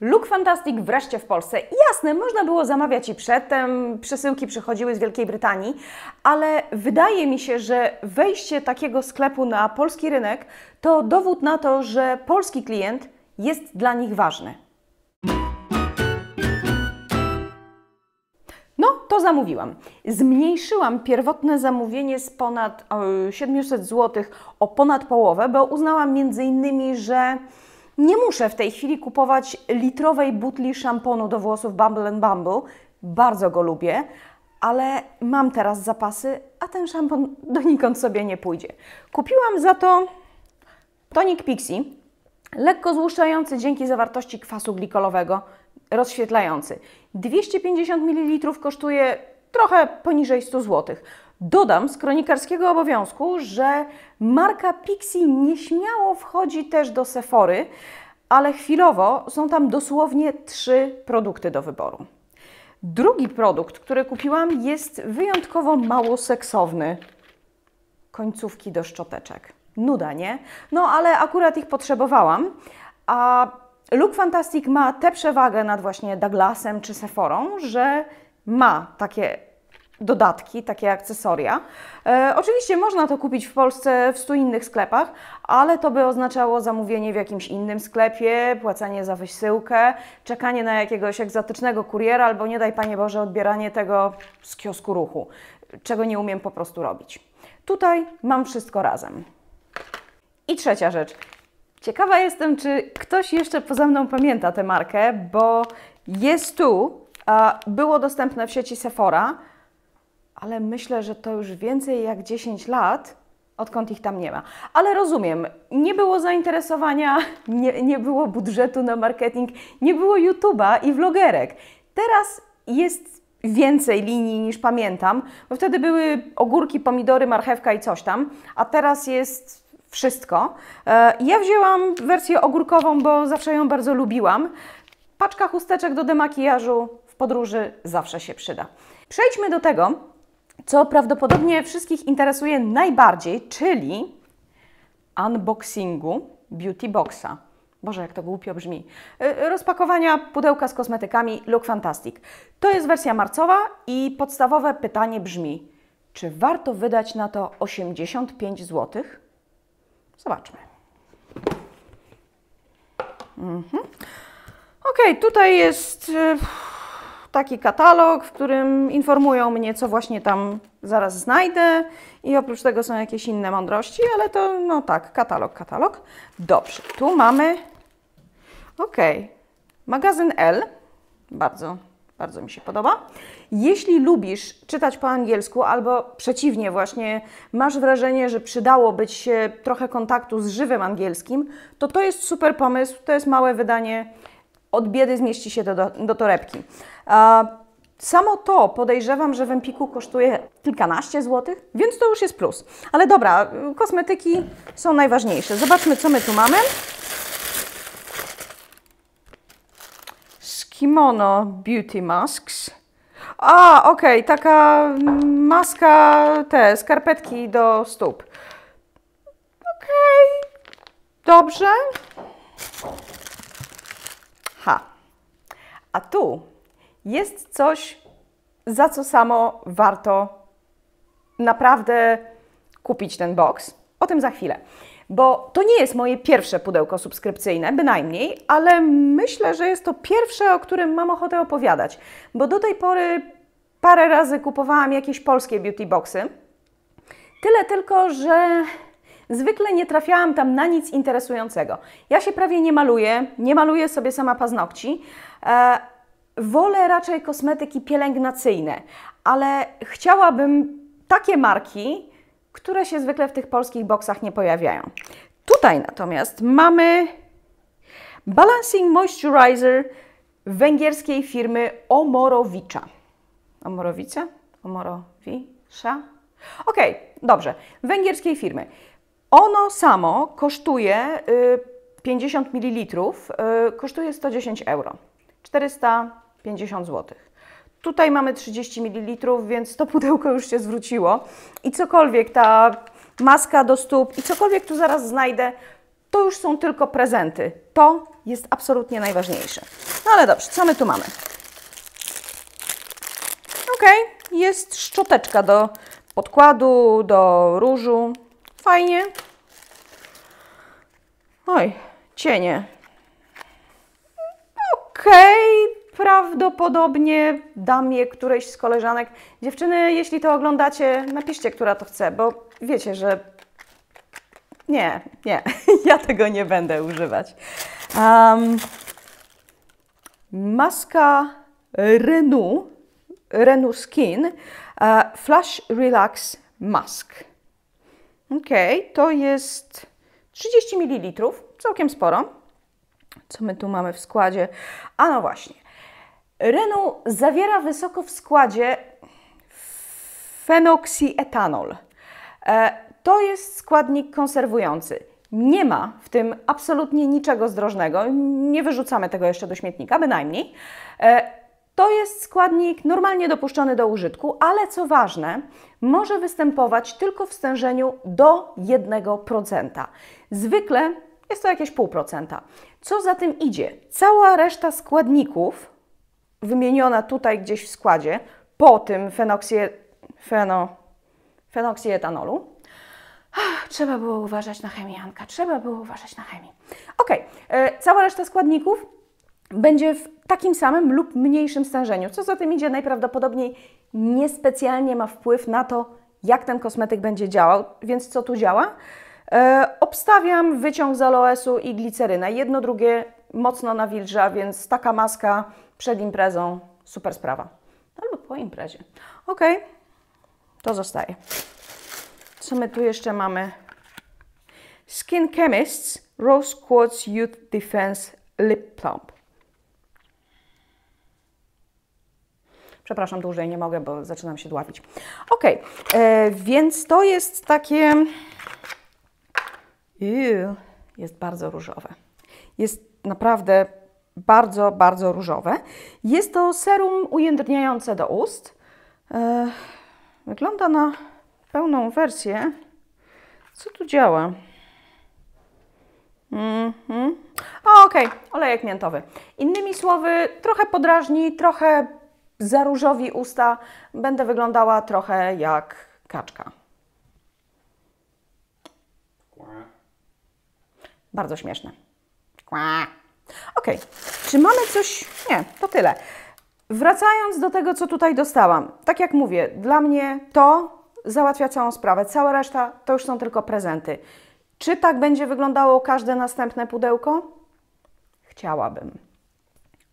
Look Fantastic wreszcie w Polsce. Jasne, można było zamawiać i przedtem, przesyłki przychodziły z Wielkiej Brytanii, ale wydaje mi się, że wejście takiego sklepu na polski rynek to dowód na to, że polski klient jest dla nich ważny. No, to zamówiłam. Zmniejszyłam pierwotne zamówienie z ponad 700 zł o ponad połowę, bo uznałam między innymi, że nie muszę w tej chwili kupować litrowej butli szamponu do włosów Bumble and Bumble. Bardzo go lubię, ale mam teraz zapasy, a ten szampon donikąd sobie nie pójdzie. Kupiłam za to tonik Pixi, lekko złuszczający dzięki zawartości kwasu glikolowego, rozświetlający. 250 ml kosztuje trochę poniżej 100 zł. Dodam z kronikarskiego obowiązku, że marka Pixi nieśmiało wchodzi też do Sephory, ale chwilowo są tam dosłownie 3 produkty do wyboru. Drugi produkt, który kupiłam, jest wyjątkowo mało seksowny. Końcówki do szczoteczek. Nuda, nie? No ale akurat ich potrzebowałam, a Look Fantastic ma tę przewagę nad właśnie Douglasem czy Sephorą, że ma takie dodatki, takie akcesoria. Oczywiście można to kupić w Polsce w 100 innych sklepach, ale to by oznaczało zamówienie w jakimś innym sklepie, płacenie za wysyłkę, czekanie na jakiegoś egzotycznego kuriera albo nie daj Panie Boże odbieranie tego z kiosku Ruchu, czego nie umiem po prostu robić. Tutaj mam wszystko razem. I trzecia rzecz. Ciekawa jestem, czy ktoś jeszcze poza mną pamięta tę markę, bo jest tu, było dostępne w sieci Sephora, ale myślę, że to już więcej jak 10 lat, odkąd ich tam nie ma. Ale rozumiem, nie było zainteresowania, nie było budżetu na marketing, nie było YouTube'a i vlogerek. Teraz jest więcej linii niż pamiętam, bo wtedy były ogórki, pomidory, marchewka i coś tam, a teraz jest wszystko. Ja wzięłam wersję ogórkową, bo zawsze ją bardzo lubiłam. Paczka chusteczek do demakijażu w podróży zawsze się przyda. Przejdźmy do tego, co prawdopodobnie wszystkich interesuje najbardziej, czyli unboxingu Beauty Boxa. Boże, jak to głupio brzmi. Rozpakowania pudełka z kosmetykami Look Fantastic. To jest wersja marcowa i podstawowe pytanie brzmi, czy warto wydać na to 85 zł? Zobaczmy. Ok, tutaj jest taki katalog, w którym informują mnie, co właśnie tam zaraz znajdę i oprócz tego są jakieś inne mądrości, ale to, no tak, katalog. Dobrze, tu mamy, ok, magazyn L, bardzo mi się podoba. Jeśli lubisz czytać po angielsku albo przeciwnie właśnie, masz wrażenie, że przydałoby Ci się trochę kontaktu z żywym angielskim, to jest super pomysł, to jest małe wydanie, od biedy zmieści się do torebki. Samo to podejrzewam, że w Empiku kosztuje kilkanaście złotych, więc to już jest plus. Ale dobra, kosmetyki są najważniejsze. Zobaczmy, co my tu mamy. Kimono Beauty Masks. Okej, taka maska, te skarpetki do stóp. Okej, dobrze. A tu jest coś, za co samo warto naprawdę kupić ten box. O tym za chwilę. Bo to nie jest moje pierwsze pudełko subskrypcyjne, bynajmniej, ale myślę, że jest to pierwsze, o którym mam ochotę opowiadać. Bo do tej pory parę razy kupowałam jakieś polskie beauty boxy. Tyle tylko, że zwykle nie trafiałam tam na nic interesującego. Ja się prawie nie maluję sobie sama paznokci. Wolę raczej kosmetyki pielęgnacyjne, ale chciałabym takie marki, które się zwykle w tych polskich boksach nie pojawiają. Tutaj natomiast mamy Balancing Moisturizer węgierskiej firmy Omorowicza. Omorowice? Omorowisza? Okej, dobrze. Węgierskiej firmy. Ono samo kosztuje 50 ml, kosztuje 110 euro. 450 zł. Tutaj mamy 30 ml, więc to pudełko już się zwróciło. I cokolwiek ta maska do stóp i cokolwiek tu zaraz znajdę, to już są tylko prezenty. To jest absolutnie najważniejsze. No ale dobrze, co my tu mamy? Ok, jest szczoteczka do podkładu, do różu. Fajnie. Oj, cienie. Okej, prawdopodobnie dam je którejś z koleżanek. Dziewczyny, jeśli to oglądacie, napiszcie, która to chce, bo wiecie, że nie, ja tego nie będę używać. Maska Renu Skin Flash Relax Mask. Ok, to jest 30 ml, całkiem sporo. Co my tu mamy w składzie? A no właśnie. Renu zawiera wysoko w składzie fenoksietanol. To jest składnik konserwujący. Nie ma w tym absolutnie niczego zdrożnego. Nie wyrzucamy tego jeszcze do śmietnika, bynajmniej. To jest składnik normalnie dopuszczony do użytku, ale co ważne, może występować tylko w stężeniu do 1%. Zwykle jest to jakieś 0,5%. Co za tym idzie? Cała reszta składników wymieniona tutaj gdzieś w składzie, po tym fenoksietanolu, trzeba było uważać na chemię, Anka, trzeba było uważać na chemię. Ok, cała reszta składników będzie w takim samym lub mniejszym stężeniu. Co za tym idzie, najprawdopodobniej niespecjalnie ma wpływ na to, jak ten kosmetyk będzie działał. Więc co tu działa? Obstawiam wyciąg z aloesu i glicerynę. Jedno, drugie mocno nawilża, więc taka maska przed imprezą, super sprawa. Albo po imprezie. Ok, to zostaje. Co my tu jeszcze mamy? Skin Chemists Rose Quartz Youth Defense Lip Plump. Przepraszam, dłużej nie mogę, bo zaczynam się dławić. Ok, więc to jest takie... Jest bardzo różowe. Jest naprawdę bardzo, bardzo różowe. Jest to serum ujędrniające do ust. Wygląda na pełną wersję. Co tu działa? Okej, olejek miętowy. Innymi słowy, trochę podrażni, trochę zaróżowi usta. Będę wyglądała trochę jak kaczka. Bardzo śmieszne. Ok, czy mamy coś? Nie, to tyle. Wracając do tego, co tutaj dostałam. Tak jak mówię, dla mnie to załatwia całą sprawę. Cała reszta to już są tylko prezenty. Czy tak będzie wyglądało każde następne pudełko? Chciałabym.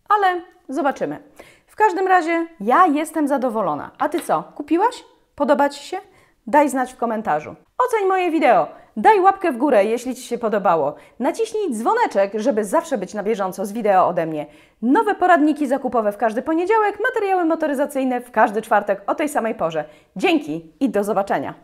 Ale zobaczymy. W każdym razie ja jestem zadowolona. A Ty co? Kupiłaś? Podoba Ci się? Daj znać w komentarzu. Oceń moje wideo. Daj łapkę w górę, jeśli Ci się podobało. Naciśnij dzwoneczek, żeby zawsze być na bieżąco z wideo ode mnie. Nowe poradniki zakupowe w każdy poniedziałek, materiały motoryzacyjne w każdy czwartek o tej samej porze. Dzięki i do zobaczenia.